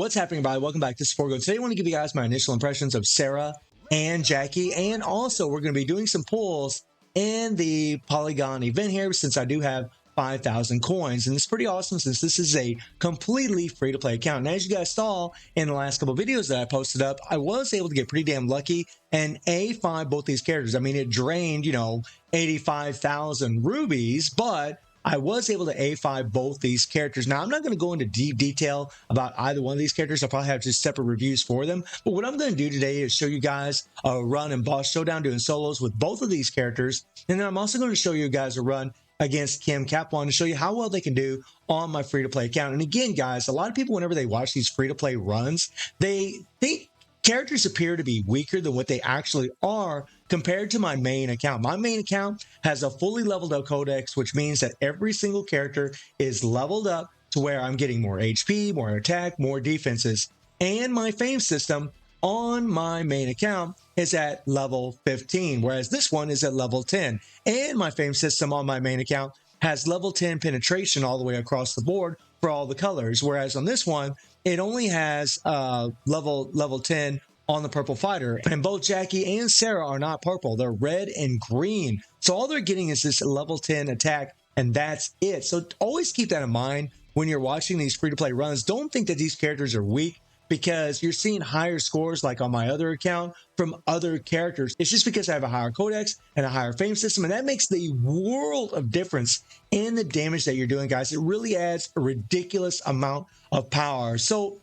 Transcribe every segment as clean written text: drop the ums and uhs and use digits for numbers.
What's happening, everybody? Welcome back. This is Forgo. Today I want to give you guys my initial impressions of Sarah and Jackie, and also we're going to be doing some pulls in the Polygon event here since I do have 5,000 coins, and it's pretty awesome since this is a completely free-to-play account. And as you guys saw in the last couple of videos that I posted up, I was able to get pretty damn lucky and A5 both these characters. I mean, it drained, 85,000 rubies, but I was able to A5 both these characters. Now, I'm not going to go into deep detail about either one of these characters. I'll probably have just separate reviews for them. But what I'm going to do today is show you guys a run in Boss Showdown doing solos with both of these characters. And then I'm also going to show you guys a run against Kim Capwan to show you how well they can do on my free-to-play account. And again, guys, a lot of people, whenever they watch these free-to-play runs, they think characters appear to be weaker than what they actually are compared to my main account. My main account has a fully leveled up codex, which means that every single character is leveled up to where I'm getting more HP, more attack, more defenses. And my fame system on my main account is at level 15, whereas this one is at level 10. And my fame system on my main account has level 10 penetration all the way across the board for all the colors, whereas on this one, it only has level 10 on the purple fighter. And both Jackie and Sarah are not purple. They're red and green. So all they're getting is this level 10 attack, and that's it. So always keep that in mind when you're watching these free-to-play runs. Don't think that these characters are weak because you're seeing higher scores like on my other account from other characters. It's just because I have a higher codex and a higher fame system, and that makes the world of difference in the damage that you're doing, guys. It really adds a ridiculous amount of power. So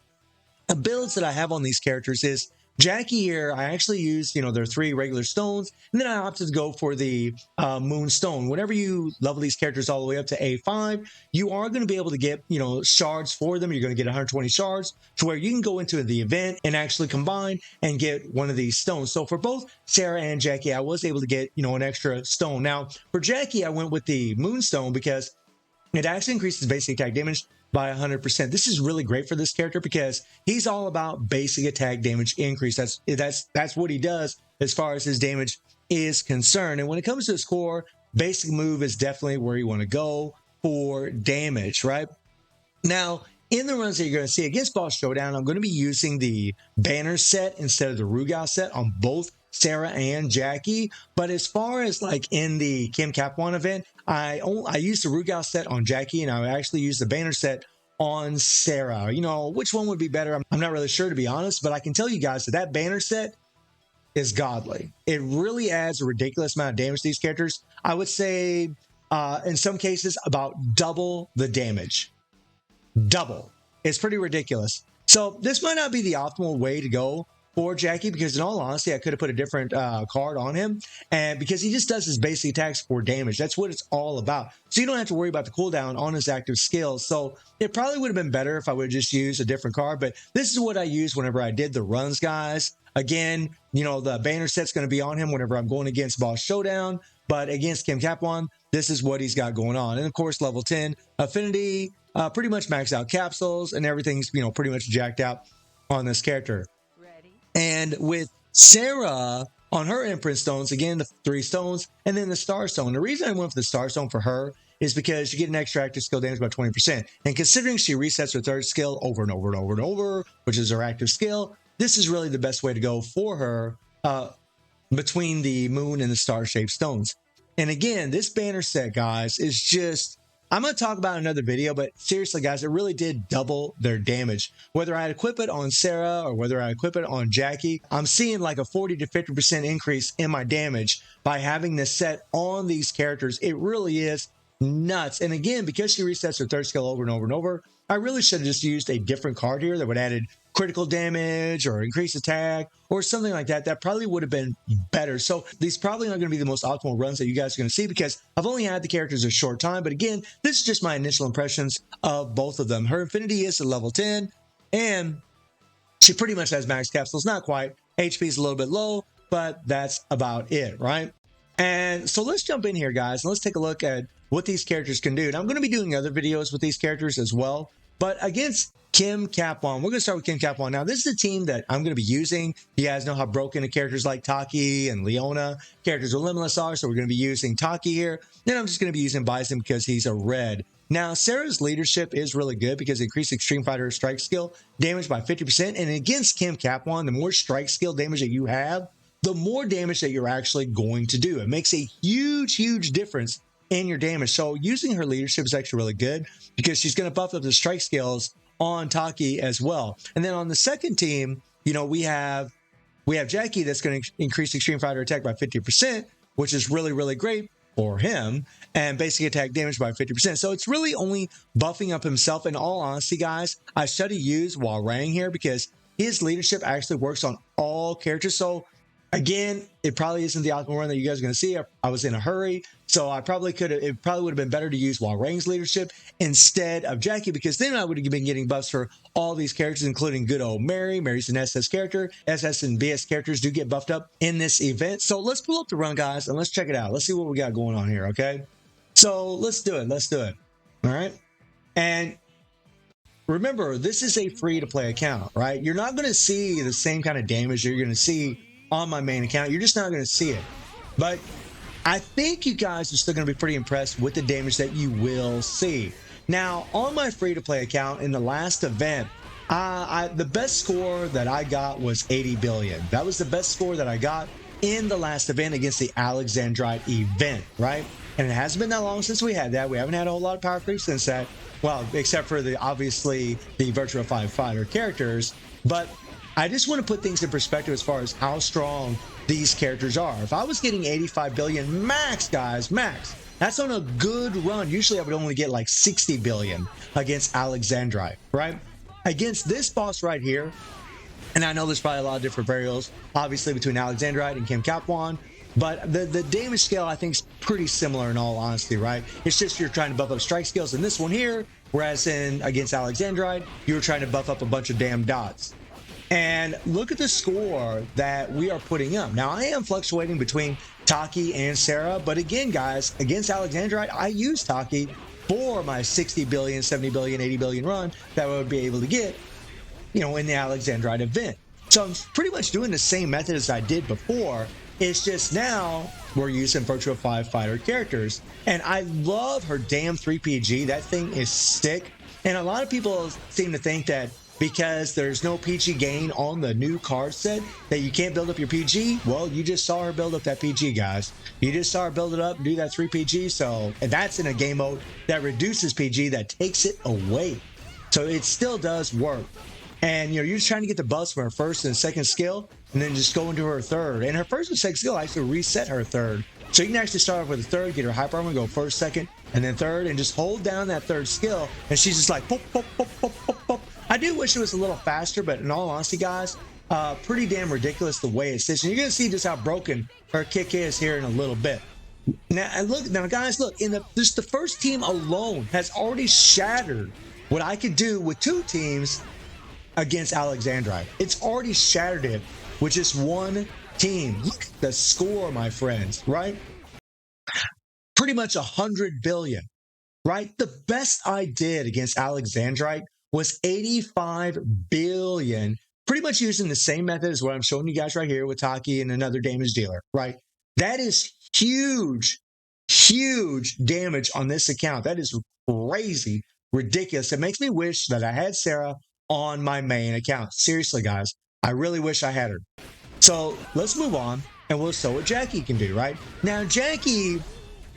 the builds that I have on these characters is Jackie here, I actually used, their 3 regular stones, and then I opted to go for the moon stone. Whenever you level these characters all the way up to A5, you are going to be able to get, shards for them. You're going to get 120 shards to where you can go into the event and actually combine and get one of these stones. So for both Sarah and Jackie, I was able to get, an extra stone. Now, for Jackie, I went with the moonstone because it actually increases basic attack damage by 100%. This is really great for this character because he's all about basic attack damage increase. That's what he does as far as his damage is concerned. And when it comes to his core, basic move is definitely where you want to go for damage, right? Now, in the runs that you're going to see against Boss Showdown, I'm going to be using the banner set instead of the Rugal set on both Sarah and Jackie. But as far as like in the Kim Capwan event, I used the Rugal set on Jackie, and I actually used the banner set on Sarah. Which one would be better? I'm not really sure, to be honest, but I can tell you guys that banner set is godly. It really adds a ridiculous amount of damage to these characters. I would say in some cases about double the damage. Double. It's pretty ridiculous. So this might not be the optimal way to go for Jackie, because in all honesty, I could have put a different card on him, and because he just does his basic attacks for damage. That's what it's all about. So you don't have to worry about the cooldown on his active skills. So it probably would have been better if I would have just used a different card, but this is what I used whenever I did the runs, guys. Again, the banner set's going to be on him whenever I'm going against Boss Showdown, but against Kim Capwan, this is what he's got going on. And of course, level 10 affinity, pretty much maxed out capsules, and everything's, pretty much jacked out on this character. And with Sarah, on her imprint stones, again, the 3 stones, and then the star stone. The reason I went for the star stone for her is because you get an extra active skill damage by 20%. And considering she resets her 3rd skill over and over and over and over, which is her active skill, this is really the best way to go for her between the moon and the star-shaped stones. And again, this banner set, guys, is just... I'm going to talk about another video, but seriously, guys, it really did double their damage. Whether I equip it on Sarah or whether I equip it on Jackie, I'm seeing like a 40 to 50% increase in my damage by having this set on these characters. It really is nuts. And again, because she resets her 3rd skill over and over and over, I really should have just used a different card here that would added critical damage or increased attack or something like that. That probably would have been better. So these probably aren't going to be the most optimal runs that you guys are going to see because I've only had the characters a short time. But again, this is just my initial impressions of both of them. Her affinity is at level 10, and she pretty much has max capsules. Not quite. HP is a little bit low, but that's about it, right? And so let's jump in here, guys, and let's take a look at what these characters can do. And I'm going to be doing other videos with these characters as well. But against Kim Capwan, we're going to start with Kim Capwan. Now, this is a team that I'm going to be using. You guys know how broken the characters like Taki and Leona, characters with Limitless are, so we're going to be using Taki here. Then I'm just going to be using Bison because he's a red. Now, Sarah's leadership is really good because it increased Extreme Fighter strike skill damage by 50%. And against Kim Capwan, the more strike skill damage that you have, the more damage that you're actually going to do. It makes a huge, huge difference in your damage. So using her leadership is actually really good because she's going to buff up the strike skills on Taki as well. And then on the second team, you know, we have Jackie that's going to increase Extreme Fighter attack by 50%, which is really, really great for him, and basic attack damage by 50%. So it's really only buffing up himself. In all honesty, guys, I should have used Hwoarang here because his leadership actually works on all characters. So again, it probably isn't the optimal run that you guys are going to see. I was in a hurry, so it probably would have been better to use Hwoarang's leadership instead of Jackie, because then I would have been getting buffs for all these characters, including good old Mary. Mary's an SS character. SS and BS characters do get buffed up in this event. So let's pull up the run, guys, and let's check it out. Let's see what we got going on here, okay? So let's do it. Let's do it. All right? And remember, this is a free-to-play account, right? You're not going to see the same kind of damage you're going to see on my main account. You're just not going to see it. But I think you guys are still going to be pretty impressed with the damage that you will see. Now, on my free-to-play account in the last event, the best score that I got was 80 billion. That was the best score that I got in the last event against the Alexandrite event, right? And it hasn't been that long since we had that. We haven't had a whole lot of power creep since that. Well, except for obviously the Virtua 5 fighter characters. But I just want to put things in perspective as far as how strong these characters are. If I was getting 85 billion max, guys, max, that's on a good run. Usually I would only get like 60 billion against Alexandrite, right? Against this boss right here, and I know there's probably a lot of different variables, obviously, between Alexandrite and Kim Capwan, but the damage scale, I think, is pretty similar in all honesty, right? It's just you're trying to buff up strike skills in this one here, whereas against Alexandrite, you were trying to buff up a bunch of damn dots. And look at the score that we are putting up. Now, I am fluctuating between Taki and Sarah, but again, guys, against Alexandrite, I use Taki for my 60 billion, 70 billion, 80 billion run that I would be able to get, you know, in the Alexandrite event. So I'm pretty much doing the same method as I did before. It's just now we're using Virtua 5 fighter characters. And I love her damn 3PG. That thing is sick. And a lot of people seem to think that because there's no PG gain on the new card set that you can't build up your PG. Well, you just saw her build up that PG, guys. You just saw her build it up and do that 3PG. So, and that's in a game mode that reduces PG, that takes it away. So it still does work. And, you know, you're just trying to get the buffs from her first and second skill and then just go into her third. And her first and second skill actually reset her third. So you can actually start off with a third, get her hyper armor, go first, second, and then third, and just hold down that third skill. And she's just like, pop, pop, pop, pop, pop, pop. I do wish it was a little faster, but in all honesty, guys, pretty damn ridiculous the way it sits. And you're going to see just how broken her kick is here in a little bit. Now, guys, look, just the first team alone has already shattered what I could do with two teams against Alexandrite. It's already shattered it with just one team. Look at the score, my friends, right? Pretty much 100 billion, right? The best I did against Alexandrite was 85 billion, pretty much using the same method as what I'm showing you guys right here with Taki and another damage dealer, right? That is huge, huge damage on this account. That is crazy, ridiculous. It makes me wish that I had Sarah on my main account. Seriously, guys, I really wish I had her. So let's move on and we'll show what Jackie can do, right? Now, Jackie,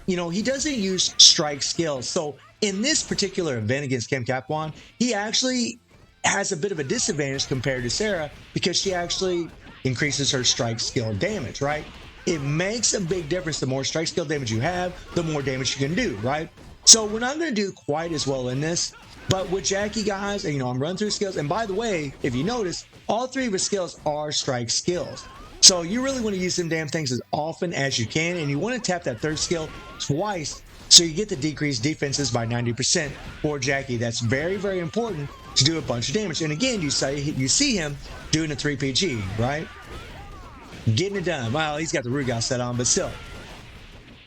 you know, he doesn't use strike skills. So in this particular event against Kim Capwan, he actually has a bit of a disadvantage compared to Sarah because she actually increases her strike skill damage, right? It makes a big difference. The more strike skill damage you have, the more damage you can do, right? So we're not going to do quite as well in this, but with Jackie, guys, you know, I'm running through skills. And by the way, if you notice, all three of his skills are strike skills. So you really want to use them damn things as often as you can. And you want to tap that third skill twice so you get the decreased defenses by 90% for Jackie. That's very, very important to do a bunch of damage. And again, you see him doing a 3PG, right? Getting it done. Well, he's got the Rugal set on, but still.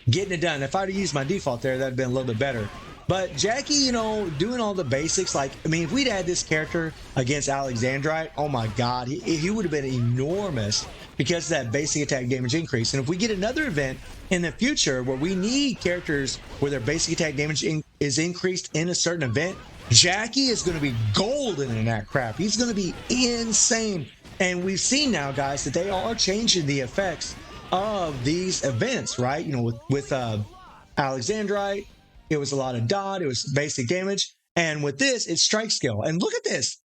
Getting it done. If I'd have used my default there, that'd have been a little bit better. But Jackie, you know, doing all the basics, like, I mean, if we'd had this character against Alexandrite, oh my God, he would have been enormous because of that basic attack damage increase. And if we get another event in the future where we need characters where their basic attack damage is increased in a certain event, Jackie is going to be golden in that crap. He's going to be insane. And we've seen now, guys, that they are changing the effects of these events, right? You know, with Alexandrite, it was a lot of dot, it was basic damage. And with this, it's strike skill. And look at this,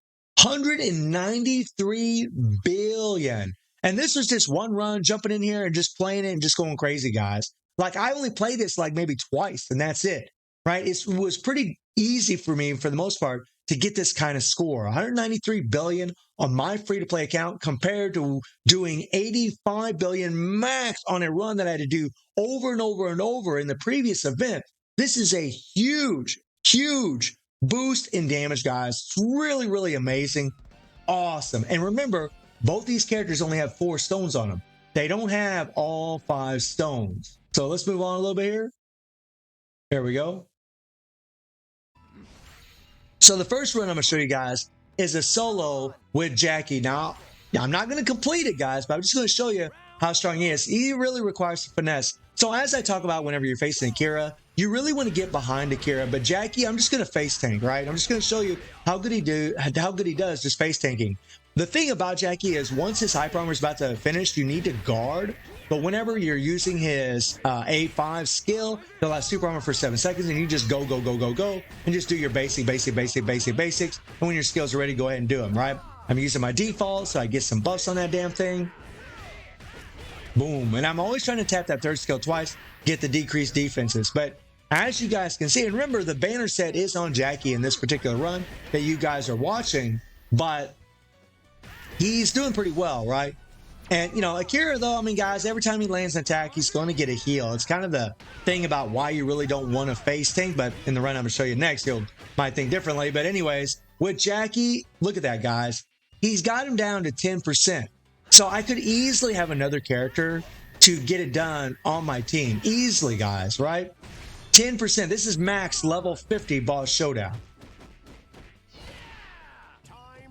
193 billion. And this was just one run, jumping in here and just playing it and just going crazy, guys. Like, I only played this like maybe twice, and that's it, right? It was pretty easy for me, for the most part, to get this kind of score. 193 billion on my free-to-play account compared to doing 85 billion max on a run that I had to do over and over and over in the previous event. This is a huge, huge boost in damage, guys. It's really, really amazing. Awesome. And remember, both these characters only have 4 stones on them. They don't have all 5 stones. So let's move on a little bit here. There we go. So the first run I'm going to show you guys is a solo with Jackie. Now, I'm not going to complete it, guys, but I'm just going to show you how strong he is. He really requires finesse. So as I talk about whenever you're facing Akira, you really want to get behind Akira. But Jackie, I'm just going to face tank, right? I'm just going to show you how good he does just face tanking. The thing about Jackie is once his hyper armor is about to finish, you need to guard. But whenever you're using his A5 skill, he'll have super armor for 7 seconds, and you just go, and just do your basics. And when your skills are ready, go ahead and do them, right? I'm using my default, so I get some buffs on that damn thing. Boom. And I'm always trying to tap that third skill twice, get the decreased defenses. But as you guys can see, and remember, the banner set is on Jackie in this particular run that you guys are watching, but he's doing pretty well, right? And, you know, Akira, though, I mean, guys, every time he lands an attack, he's going to get a heal. It's kind of the thing about why you really don't want to face tank, but in the run I'm going to show you next, you might think differently. But anyways, with Jackie, look at that, guys. He's got him down to 10%. So I could easily have another character to get it done on my team. Easily, guys, right? 10%. This is max level 50 boss showdown.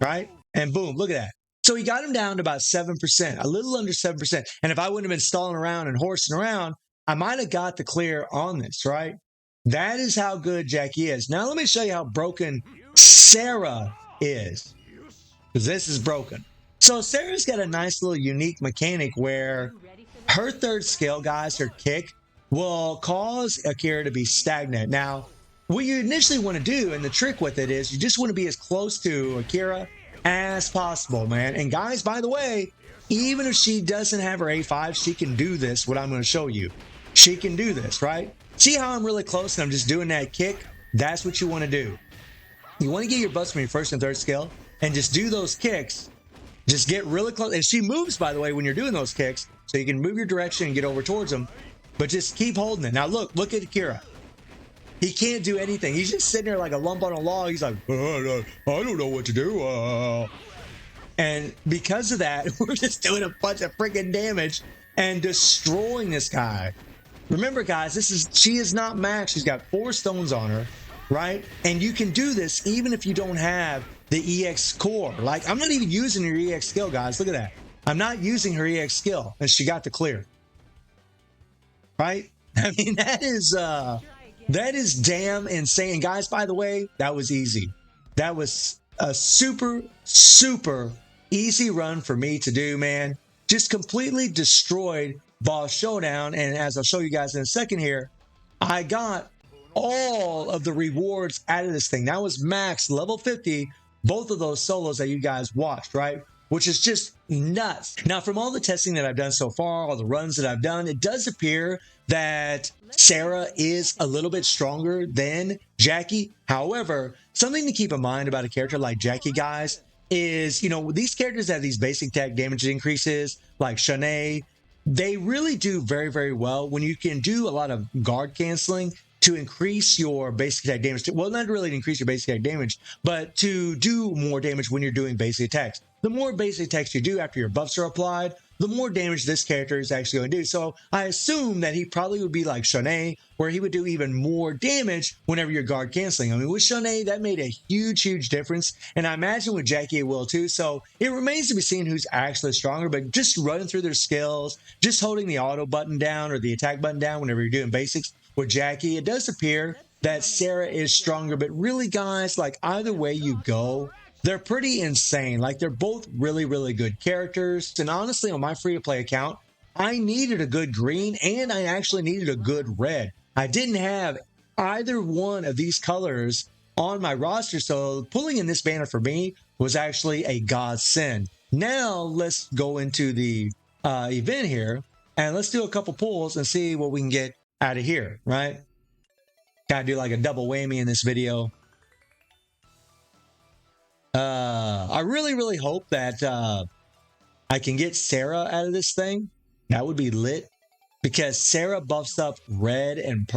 Right? And boom, look at that. So he got him down to about 7%, a little under 7%. And if I wouldn't have been stalling around and horsing around, I might have got the clear on this, right? That is how good Jackie is. Now let me show you how broken Sarah is, because this is broken. So Sarah's got a nice little unique mechanic where her third skill, guys, her kick, will cause Akira to be stagnant. Now, what you initially want to do, and the trick with it is you just want to be as close to Akira as possible, man. And guys, by the way, even if she doesn't have her A5, she can do this, what I'm going to show you. She can do this, right? See how I'm really close and I'm just doing that kick? That's what you want to do. You want to get your butts from your first and third skill and just do those kicks. Just get really close. And she moves, by the way, when you're doing those kicks, so you can move your direction and get over towards them. But just keep holding it. Now look at Akira. He can't do anything. He's just sitting there like a lump on a log. He's like, I don't know what to do. And because of that, we're just doing a bunch of freaking damage and destroying this guy. Remember, guys, she is not max. She's got 4 stones on her, right? And you can do this even if you don't have the EX core. Like, I'm not even using her EX skill, guys. Look at that. I'm not using her EX skill, and she got the clear. Right? I mean, that is damn insane. Guys, by the way, that was easy. That was a super, super easy run for me to do, man. Just completely destroyed Boss Showdown. And as I'll show you guys in a second here, I got all of the rewards out of this thing. That was max level 50, both of those solos that you guys watched, right? Which is just nuts. Now, from all the testing that I've done so far, all the runs that I've done, it does appear that Sarah is a little bit stronger than Jackie. However, something to keep in mind about a character like Jackie, guys, is, you know, these characters have these basic attack damage increases, like Shanae. They really do very, very well when you can do a lot of guard canceling to increase your basic attack damage. Well, not really to increase your basic attack damage, but to do more damage when you're doing basic attacks. The more basic attacks you do after your buffs are applied, the more damage this character is actually going to do. So I assume that he probably would be like Shanae, where he would do even more damage whenever you're guard canceling. I mean, with Shanae, that made a huge difference. And I imagine with Jackie it will too. So it remains to be seen who's actually stronger, but just running through their skills, just holding the auto button down or the attack button down whenever you're doing basics with Jackie, it does appear that Sarah is stronger. But really, guys, like either way you go, they're pretty insane. Like they're both really good characters. And honestly, on my free-to-play account, I needed a good green and I actually needed a good red. I didn't have either one of these colors on my roster, so pulling in this banner for me was actually a godsend. Now let's go into the event here and let's do a couple pulls and see what we can get out of here, right? Gotta do like a double whammy in this video. I really hope that I can get Sarah out of this thing. That would be lit, because Sarah buffs up red and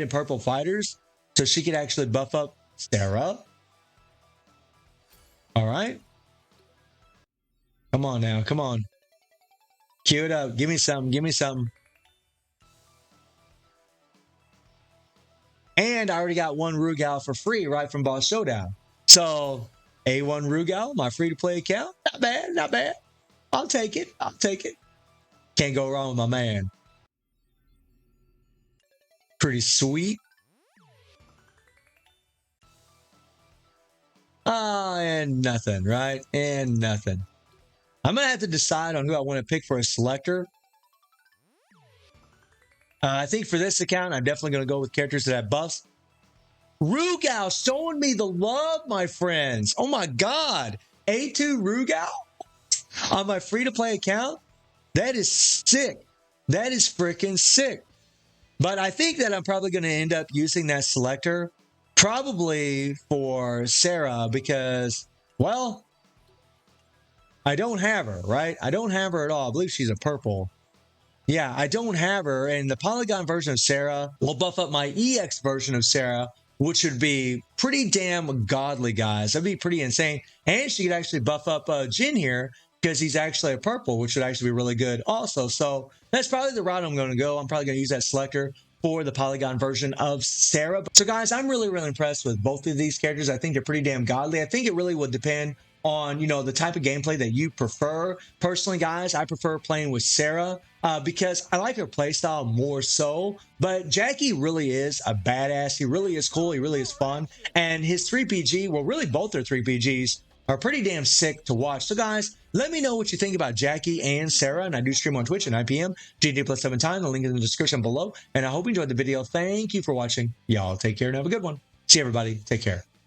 purple fighters, so she could actually buff up Sarah. All right, come on now, come on, cue it up. Give me something. Give me something. And I already got one Rugal for free right from Boss Showdown. So A1 Rugal, my free-to-play account, not bad, not bad. I'll take it. I'll take it. Can't go wrong with my man. Pretty sweet. And nothing, right? And nothing. I'm going to have to decide on who I want to pick for a selector. I think for this account, I'm definitely going to go with characters that have buffs. Rugal showing me the love, my friends. Oh my God. A2 Rugal on my free-to-play account. That is sick. That is freaking sick. But I think that I'm probably going to end up using that selector probably for Sarah because, well, I don't have her, right? I don't have her at all. I believe she's a purple. Yeah, I don't have her. And the Polygon version of Sarah will buff up my EX version of Sarah, which would be pretty damn godly, guys. That'd be pretty insane. And she could actually buff up Jin here because he's actually a purple, which would actually be really good also. So that's probably the route I'm going to go. I'm probably going to use that selector for the Polygon version of Sarah. So guys, I'm really impressed with both of these characters. I think they're pretty damn godly. I think it really would depend on, you know, the type of gameplay that you prefer. Personally, guys, I prefer playing with Sarah because I like her playstyle more so. But Jackie really is a badass. He really is cool. He really is fun. And his 3PG, well, really both their 3PGs are pretty damn sick to watch. So guys, let me know what you think about Jackie and Sarah. And I do stream on Twitch at 9 p.m. GD+7 time. The link is in the description below. And I hope you enjoyed the video. Thank you for watching. Y'all take care and have a good one. See everybody. Take care.